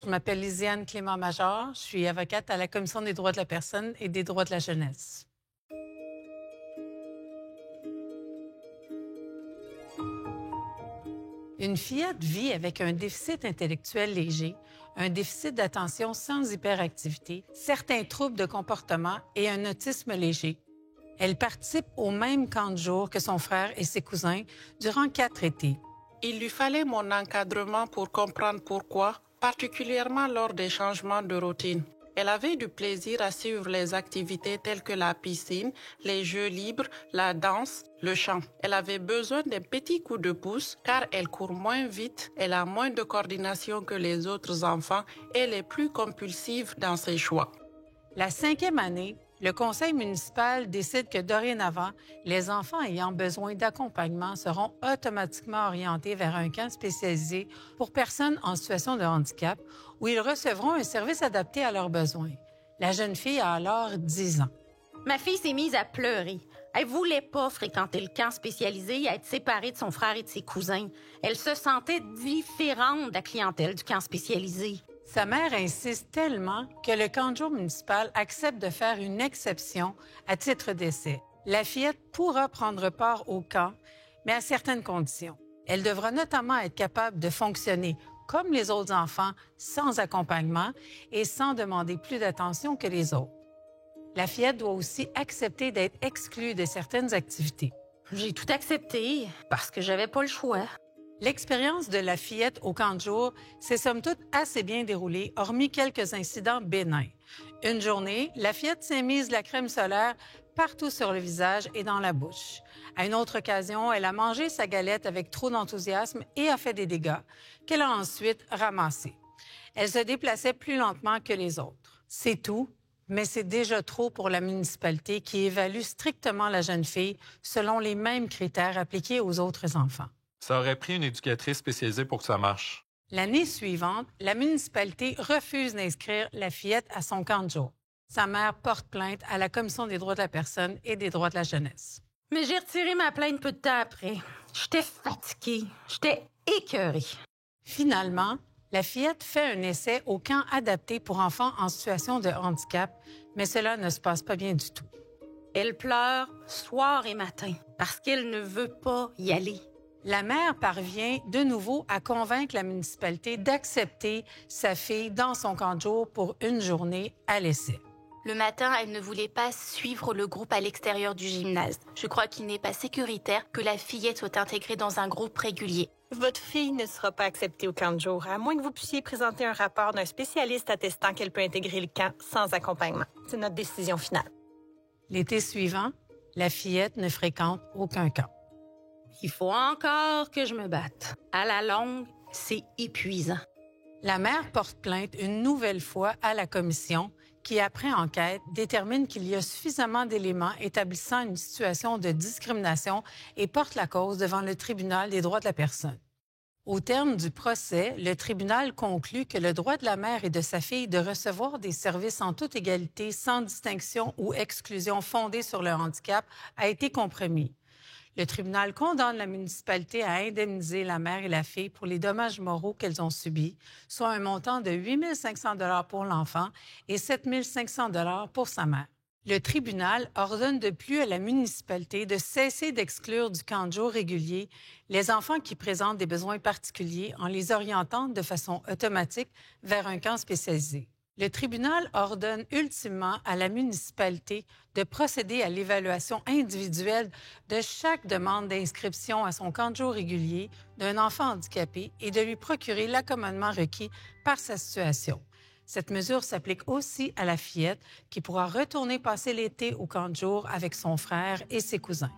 Je m'appelle Lisiane Clément-Major. Je suis avocate à la Commission des droits de la personne et des droits de la jeunesse. Une fillette vit avec un déficit intellectuel léger, un déficit d'attention sans hyperactivité, certains troubles de comportement et un autisme léger. Elle participe au même camp de jour que son frère et ses cousins durant 4 étés. Il lui fallait mon encadrement pour comprendre pourquoi, particulièrement lors des changements de routine. Elle avait du plaisir à suivre les activités telles que la piscine, les jeux libres, la danse, le chant. Elle avait besoin d'un petit coup de pouce car elle court moins vite, elle a moins de coordination que les autres enfants et elle est plus compulsive dans ses choix. La 5e année, le conseil municipal décide que dorénavant, les enfants ayant besoin d'accompagnement seront automatiquement orientés vers un camp spécialisé pour personnes en situation de handicap où ils recevront un service adapté à leurs besoins. La jeune fille a alors 10 ans. Ma fille s'est mise à pleurer. Elle voulait pas fréquenter le camp spécialisé et être séparée de son frère et de ses cousins. Elle se sentait différente de la clientèle du camp spécialisé. Sa mère insiste tellement que le camp de jour municipal accepte de faire une exception à titre d'essai. La fillette pourra prendre part au camp, mais à certaines conditions. Elle devra notamment être capable de fonctionner comme les autres enfants, sans accompagnement et sans demander plus d'attention que les autres. La fillette doit aussi accepter d'être exclue de certaines activités. J'ai tout accepté parce que j'avais pas le choix. L'expérience de la fillette au camp de jour s'est somme toute assez bien déroulée, hormis quelques incidents bénins. Une journée, la fillette s'est mise de la crème solaire partout sur le visage et dans la bouche. À une autre occasion, elle a mangé sa galette avec trop d'enthousiasme et a fait des dégâts, qu'elle a ensuite ramassés. Elle se déplaçait plus lentement que les autres. C'est tout, mais c'est déjà trop pour la municipalité qui évalue strictement la jeune fille selon les mêmes critères appliqués aux autres enfants. Ça aurait pris une éducatrice spécialisée pour que ça marche. L'année suivante, la municipalité refuse d'inscrire la fillette à son camp de jour. Sa mère porte plainte à la Commission des droits de la personne et des droits de la jeunesse. Mais j'ai retiré ma plainte peu de temps après. J'étais fatiguée. J'étais écœurée. Finalement, la fillette fait un essai au camp adapté pour enfants en situation de handicap, mais cela ne se passe pas bien du tout. Elle pleure soir et matin parce qu'elle ne veut pas y aller. La mère parvient de nouveau à convaincre la municipalité d'accepter sa fille dans son camp de jour pour une journée à l'essai. Le matin, elle ne voulait pas suivre le groupe à l'extérieur du gymnase. Je crois qu'il n'est pas sécuritaire que la fillette soit intégrée dans un groupe régulier. Votre fille ne sera pas acceptée au camp de jour, à moins que vous puissiez présenter un rapport d'un spécialiste attestant qu'elle peut intégrer le camp sans accompagnement. C'est notre décision finale. L'été suivant, la fillette ne fréquente aucun camp. Il faut encore que je me batte. À la longue, c'est épuisant. La mère porte plainte une nouvelle fois à la commission qui, après enquête, détermine qu'il y a suffisamment d'éléments établissant une situation de discrimination et porte la cause devant le tribunal des droits de la personne. Au terme du procès, le tribunal conclut que le droit de la mère et de sa fille de recevoir des services en toute égalité, sans distinction ou exclusion fondée sur le handicap, a été compromis. Le tribunal condamne la municipalité à indemniser la mère et la fille pour les dommages moraux qu'elles ont subis, soit un montant de 8 500 $ pour l'enfant et 7 500 $ pour sa mère. Le tribunal ordonne de plus à la municipalité de cesser d'exclure du camp de jour régulier les enfants qui présentent des besoins particuliers en les orientant de façon automatique vers un camp spécialisé. Le tribunal ordonne ultimement à la municipalité de procéder à l'évaluation individuelle de chaque demande d'inscription à son camp de jour régulier d'un enfant handicapé et de lui procurer l'accommodement requis par sa situation. Cette mesure s'applique aussi à la fillette qui pourra retourner passer l'été au camp de jour avec son frère et ses cousins.